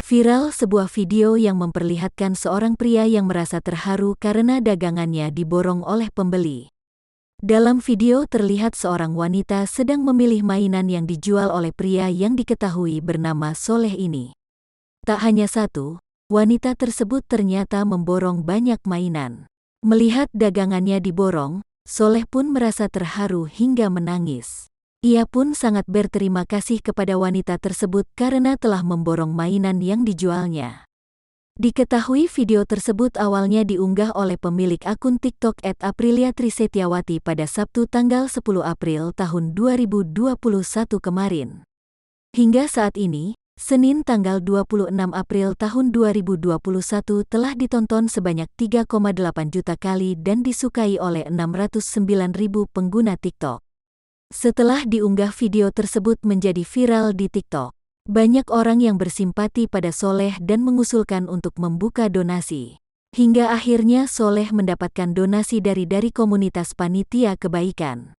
Viral sebuah video yang memperlihatkan seorang pria yang merasa terharu karena dagangannya diborong oleh pembeli. Dalam video terlihat seorang wanita sedang memilih mainan yang dijual oleh pria yang diketahui bernama Soleh ini. Tak hanya satu, wanita tersebut ternyata memborong banyak mainan. Melihat dagangannya diborong, Soleh pun merasa terharu hingga menangis. Ia pun sangat berterima kasih kepada wanita tersebut karena telah memborong mainan yang dijualnya. Diketahui video tersebut awalnya diunggah oleh pemilik akun TikTok @apriliatrisetiawati pada Sabtu tanggal 10 April tahun 2021 kemarin. Hingga saat ini, Senin tanggal 26 April tahun 2021 telah ditonton sebanyak 3,8 juta kali dan disukai oleh 609.000 pengguna TikTok. Setelah diunggah video tersebut menjadi viral di TikTok, banyak orang yang bersimpati pada Soleh dan mengusulkan untuk membuka donasi. Hingga akhirnya Soleh mendapatkan donasi dari komunitas panitia kebaikan.